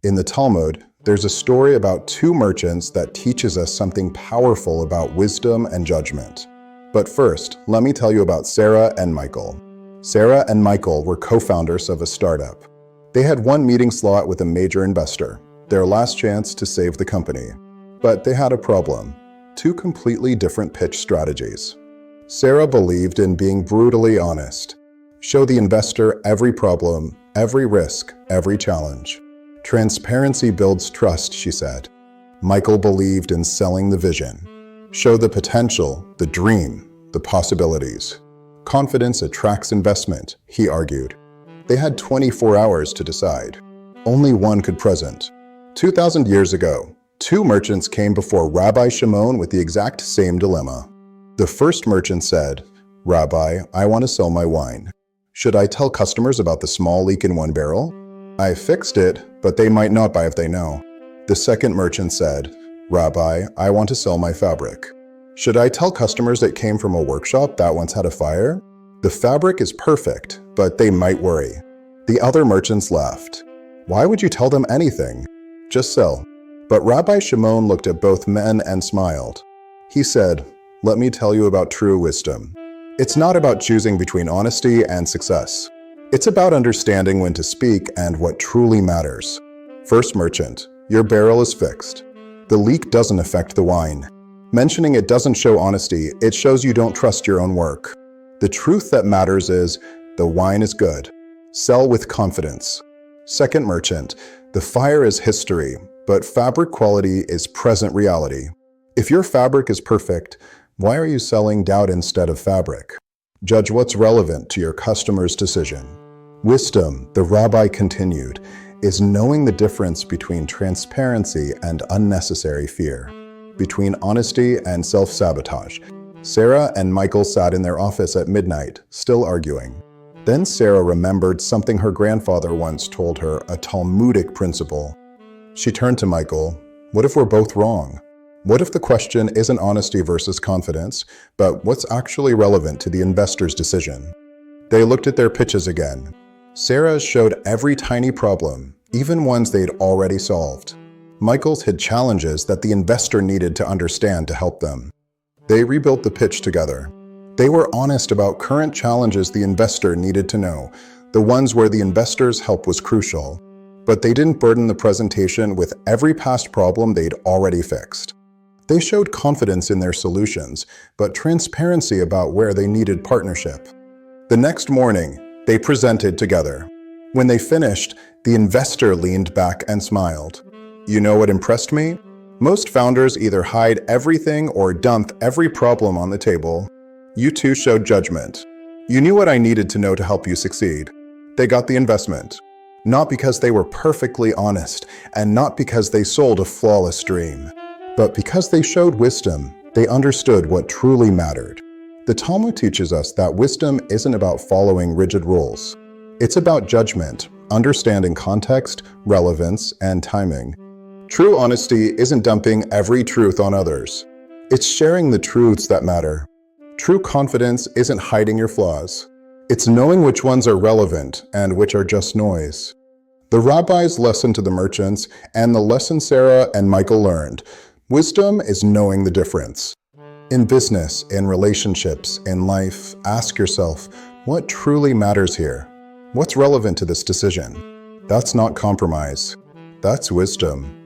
In the Talmud, there's a story about two merchants that teaches us something powerful about wisdom and judgment. But first, let me tell you about Sarah and Michael. Sarah and Michael were co-founders of a startup. They had one meeting slot with a major investor, their last chance to save the company. But they had a problem: two completely different pitch strategies. Sarah believed in being brutally honest. Show the investor every problem, every risk, every challenge. Transparency builds trust, she said. Michael believed in selling the vision. Show the potential, the dream, the possibilities. Confidence attracts investment, he argued. They had 24 hours to decide. Only one could present. 2,000 years ago, two merchants came before Rabbi Shimon with the exact same dilemma. The first merchant said, "Rabbi, I want to sell my wine. Should I tell customers about the small leak in one barrel? I fixed it, but they might not buy if they know." The second merchant said, "Rabbi, I want to sell my fabric. Should I tell customers it came from a workshop that once had a fire? The fabric is perfect, but they might worry." The other merchants laughed. "Why would you tell them anything? Just sell." But Rabbi Shimon looked at both men and smiled. He said, "Let me tell you about true wisdom. It's not about choosing between honesty and success. It's about understanding when to speak and what truly matters." First merchant, your barrel is fixed. The leak doesn't affect the wine. Mentioning it doesn't show honesty, it shows you don't trust your own work. The truth that matters is, the wine is good. Sell with confidence. Second merchant, the fire is history, but fabric quality is present reality. If your fabric is perfect, why are you selling doubt instead of fabric? Judge what's relevant to your customer's decision. Wisdom, the rabbi continued, is knowing the difference between transparency and unnecessary fear, between honesty and self-sabotage. Sarah and Michael sat in their office at midnight, still arguing. Then Sarah remembered something her grandfather once told her, a Talmudic principle. She turned to Michael. What if we're both wrong? What if the question isn't honesty versus confidence, but what's actually relevant to the investor's decision? They looked at their pitches again. Sarah's showed every tiny problem, even ones they'd already solved. Michael's hid challenges that the investor needed to understand to help them. They rebuilt the pitch together. They were honest about current challenges the investor needed to know, the ones where the investor's help was crucial. But they didn't burden the presentation with every past problem they'd already fixed. They showed confidence in their solutions, but transparency about where they needed partnership. The next morning, they presented together. When they finished, the investor leaned back and smiled. You know what impressed me? Most founders either hide everything or dump every problem on the table. You two showed judgment. You knew what I needed to know to help you succeed. They got the investment. Not because they were perfectly honest, and not because they sold a flawless dream, but because they showed wisdom. They understood what truly mattered. The Talmud teaches us that wisdom isn't about following rigid rules. It's about judgment, understanding context, relevance, and timing. True honesty isn't dumping every truth on others. It's sharing the truths that matter. True confidence isn't hiding your flaws. It's knowing which ones are relevant and which are just noise. The rabbi's lesson to the merchants and the lesson Sarah and Michael learned: wisdom is knowing the difference. In business, in relationships, in life, ask yourself, what truly matters here? What's relevant to this decision? That's not compromise. That's wisdom.